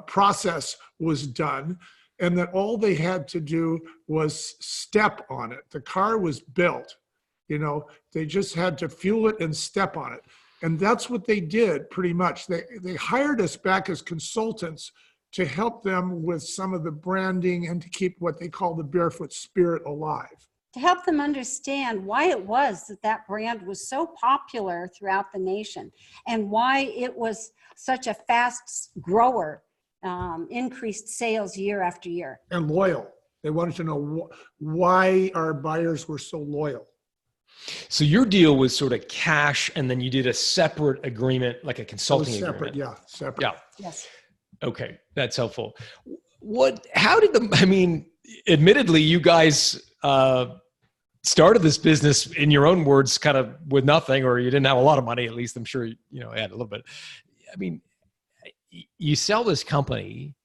process was done, and that all they had to do was step on it. The car was built. They just had to fuel it and step on it. And that's what they did pretty much. They hired us back as consultants to help them with some of the branding and to keep what they call the Barefoot Spirit alive. To help them understand why it was that brand was so popular throughout the nation and why it was such a fast grower, increased sales year after year. And loyal. They wanted to know why our buyers were so loyal. So your deal was sort of cash, and then you did a separate agreement, like a consulting agreement. Separate. Yes. Okay, that's helpful. How did admittedly, you guys started this business, in your own words, kind of with nothing, or you didn't have a lot of money, at least. I'm sure, you had a little bit. I mean, you sell this company.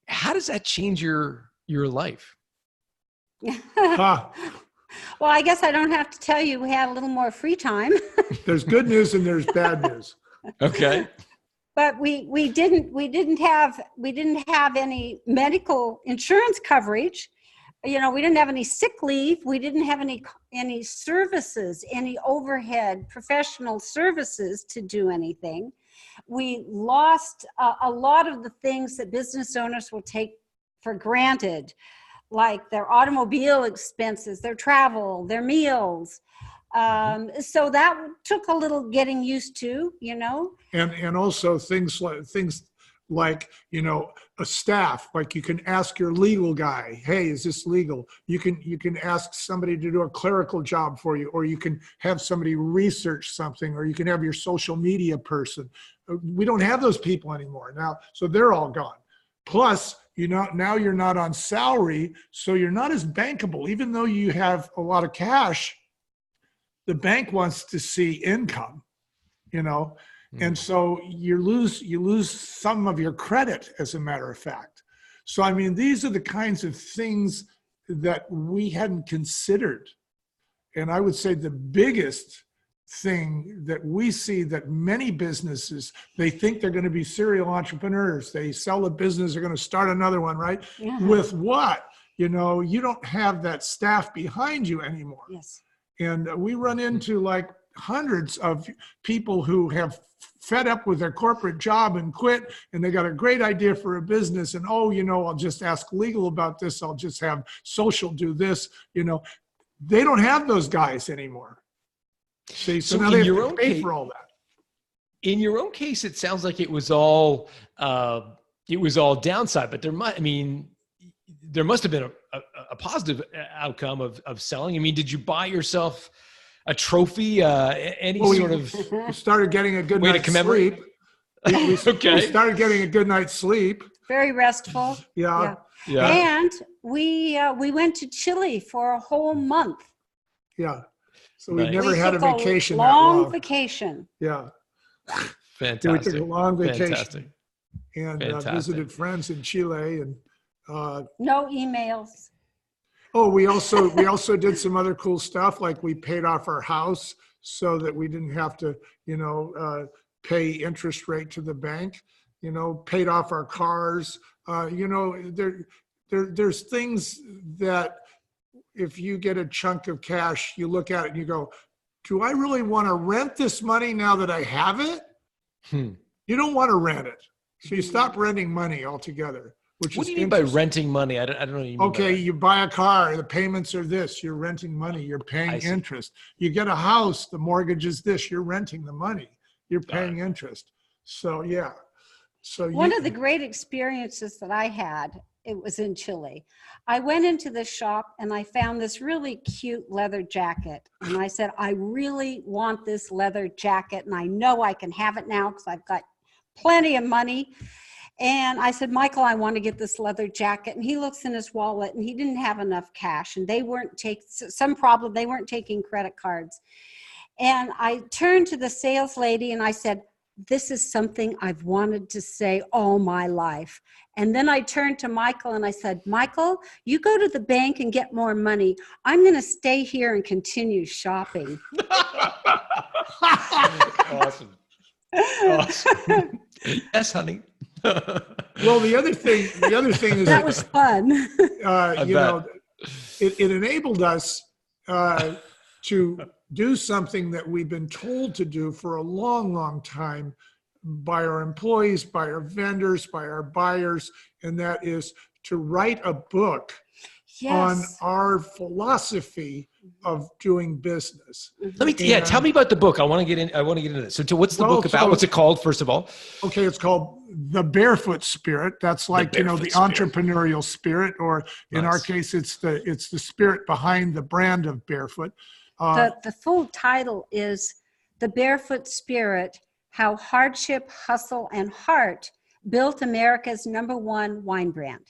How does that change your life? Well, I guess I don't have to tell you, we had a little more free time. There's good news and there's bad news. Okay. But we didn't have any medical insurance coverage. We didn't have any sick leave. We didn't have any services, any overhead professional services to do anything. We lost a lot of the things that business owners will take for granted, like their automobile expenses, their travel, their meals. So that took a little getting used to, And also things like, a staff, like you can ask your legal guy, hey, is this legal? You can ask somebody to do a clerical job for you, or you can have somebody research something, or you can have your social media person. We don't have those people anymore now. So they're all gone. Plus, now you're not on salary, so you're not as bankable. Even though you have a lot of cash, the bank wants to see income, and so you lose some of your credit, as a matter of fact. So, these are the kinds of things that we hadn't considered. And I would say the biggest thing that we see that many businesses, they think they're going to be serial entrepreneurs. They sell a business, they're going to start another one, right? Yeah. With what? You don't have that staff behind you anymore. Yes. And we run into like hundreds of people who have fed up with their corporate job and quit, and they got a great idea for a business, and I'll just ask legal about this, I'll just have social do this. They don't have those guys anymore. See, so now they have to pay for all that. In your own case, it sounds like it was all downside, but there must have been a positive outcome of selling. Did you buy yourself a trophy? We started getting a good way to night's commemorate? sleep. We started getting a good night's sleep. Very restful. Yeah. And we went to Chile for a whole month. Yeah. So we Nice. never had a vacation long vacation. Yeah. Fantastic. We took a long vacation. Fantastic. And visited friends in Chile, and no emails. Oh, we also did some other cool stuff, like we paid off our house so that we didn't have to, pay interest rate to the bank. Paid off our cars. There's things that if you get a chunk of cash, you look at it and you go, do I really want to rent this money now that I have it? You don't want to rent it. So you stop renting money altogether. What do you mean by renting money? I don't know what you mean. Okay, you buy a car, the payments are this, you're renting money, you're paying interest. You get a house, the mortgage is this, you're renting the money, you're paying interest. So yeah. So one of the great experiences that I had, it was in Chile. I went into the shop and I found this really cute leather jacket. And I said, I really want this leather jacket, and I know I can have it now because I've got plenty of money. And I said, Michael, I want to get this leather jacket. And he looks in his wallet and he didn't have enough cash, and they weren't they weren't taking credit cards. And I turned to the sales lady and I said, this is something I've wanted to say all my life. And then I turned to Michael and I said, Michael, you go to the bank and get more money. I'm going to stay here and continue shopping. Awesome. Yes, honey. Well, the other thing is that was fun. It enabled us to do something that we've been told to do for a long, long time by our employees, by our vendors, by our buyers, and that is to write a book on our philosophy of doing business. Tell me about the book. I want to get into this. So what's the book about? What's it called, first of all? Okay, it's called The Barefoot Spirit. That's like, the entrepreneurial spirit, or in our case, it's the spirit behind the brand of Barefoot. The full title is The Barefoot Spirit: How Hardship, Hustle, and Heart built America's #1 wine brand.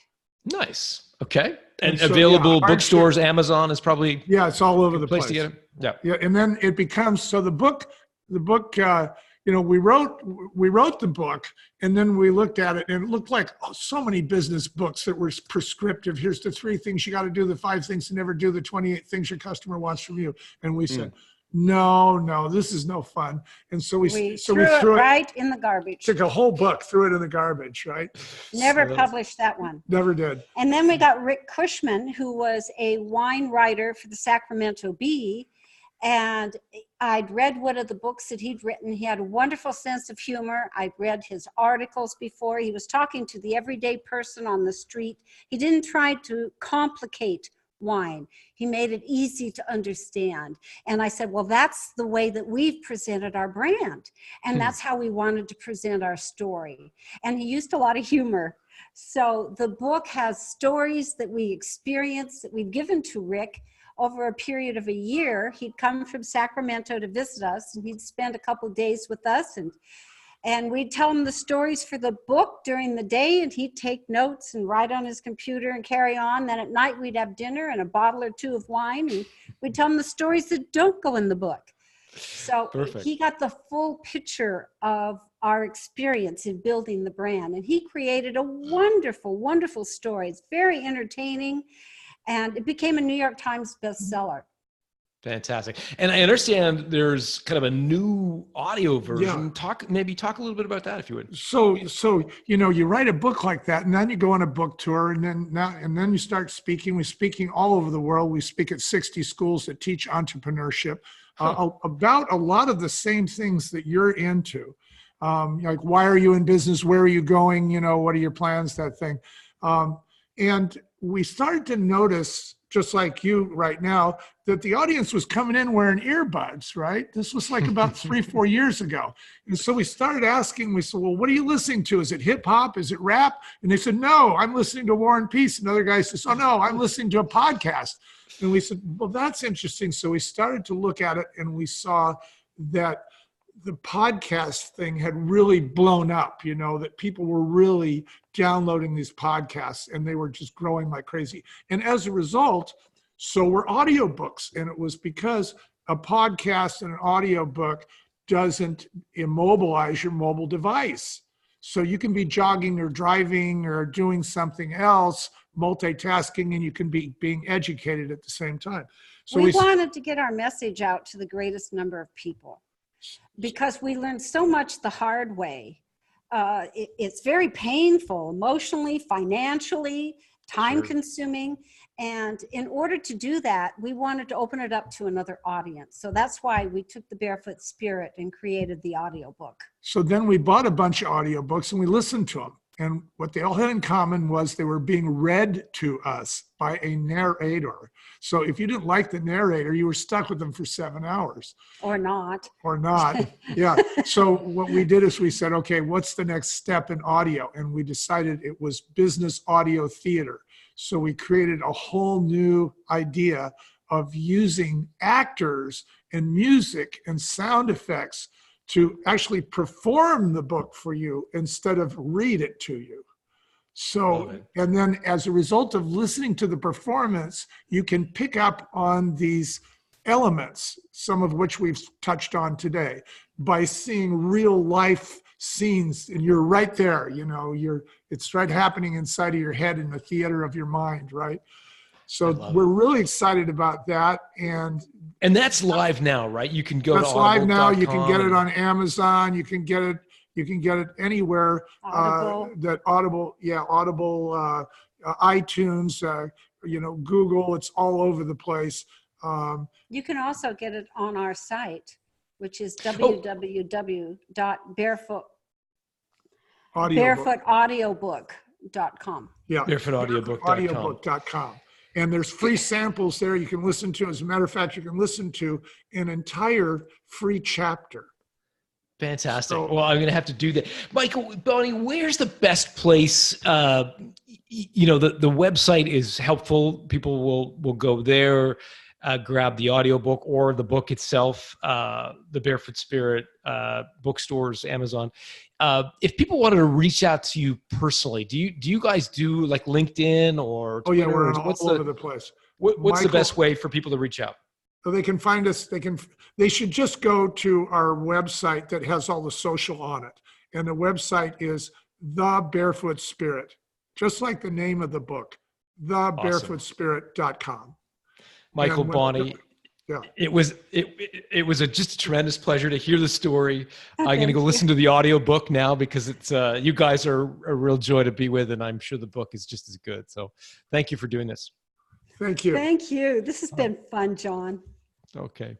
Nice. Okay. And so, available bookstores, Amazon is probably it's all over the place to get it. Yeah. Yeah, and then it becomes so the book. We wrote the book, and then we looked at it, and it looked like so many business books that were prescriptive. Here's the 3 things you got to do, the 5 things to never do, the 28 things your customer wants from you. And we said, no, this is no fun. And so we threw it right in the garbage. Took a whole book, threw it in the garbage, right? Never published that one. Never did. And then we got Rick Cushman, who was a wine writer for the Sacramento Bee. And I'd read one of the books that he'd written. He had a wonderful sense of humor. I'd read his articles before. He was talking to the everyday person on the street. He didn't try to complicate wine. He made it easy to understand. And I said, well, that's the way that we've presented our brand. And that's how we wanted to present our story. And he used a lot of humor. So the book has stories that we experienced that we've given to Rick. Over a period of a year, he'd come from Sacramento to visit us, and he'd spend a couple of days with us, and we'd tell him the stories for the book during the day, and he'd take notes and write on his computer and carry on. Then at night, we'd have dinner and a bottle or 2 of wine, and we'd tell him the stories that don't go in the book. So he got the full picture of our experience in building the brand, and he created a wonderful, wonderful story. It's very entertaining. And it became a New York Times bestseller. Fantastic. And I understand there's kind of a new audio version. Yeah. Talk a little bit about that, if you would. So you write a book like that, and then you go on a book tour, and then you start speaking. We're speaking all over the world. We speak at 60 schools that teach entrepreneurship about a lot of the same things that you're into. Like, why are you in business? Where are you going? What are your plans? That thing. And we started to notice, just like you right now, that the audience was coming in wearing earbuds, right? This was like about 3-4 years ago. And so we started asking, we said, well, what are you listening to? Is it hip hop? Is it rap? And they said, no, I'm listening to War and Peace. Another guy says, oh no, I'm listening to a podcast. And we said, well, that's interesting. So we started to look at it, and we saw that the podcast thing had really blown up, that people were really downloading these podcasts, and they were just growing like crazy. And as a result, so were audiobooks. And it was because a podcast and an audiobook doesn't immobilize your mobile device. So you can be jogging or driving or doing something else, multitasking, and you can be being educated at the same time. So we wanted to get our message out to the greatest number of people, because we learned so much the hard way. It's very painful, emotionally, financially, time-consuming. And in order to do that, we wanted to open it up to another audience. So that's why we took the Barefoot Spirit and created the audiobook. So then we bought a bunch of audiobooks, and we listened to them. And what they all had in common was they were being read to us by a narrator. So if you didn't like the narrator, you were stuck with them for 7 hours. Or not. Yeah. So what we did is we said, okay, what's the next step in audio? And we decided it was business audio theater. So we created a whole new idea of using actors and music and sound effects to actually perform the book for you instead of read it to you. So, and then as a result of listening to the performance, you can pick up on these elements, some of which we've touched on today, by seeing real life scenes, and you're right there, it's right happening inside of your head in the theater of your mind, right? So we're really excited about that. And that's live now, right? You can go that's to live now. You can get it on Amazon. You can get it anywhere. Audible. Audible, iTunes, Google. It's all over the place. You can also get it on our site, which is www.barefootaudiobook.com. Yeah, barefootaudiobook.com. And there's free samples there you can listen to. As a matter of fact, you can listen to an entire free chapter. Fantastic. So, well, I'm going to have to do that. Michael, Bonnie, where's the best place? The website is helpful. People will go there. grab the audiobook or the book itself, the Barefoot Spirit, bookstores, Amazon. If people wanted to reach out to you personally, do you guys do like LinkedIn or Twitter? Oh yeah, we're all over the place. What's the best way for people to reach out? So they can find us. They should just go to our website that has all the social on it, and the website is The Barefoot Spirit, just like the name of the book, thebarefootspirit.com. Michael, Bonnie, yeah, it was just a tremendous pleasure to hear the story. I'm going to go listen to the audio book now because it's you guys are a real joy to be with, and I'm sure the book is just as good. So thank you for doing this. Thank you. Thank you. This has been fun, John. Okay.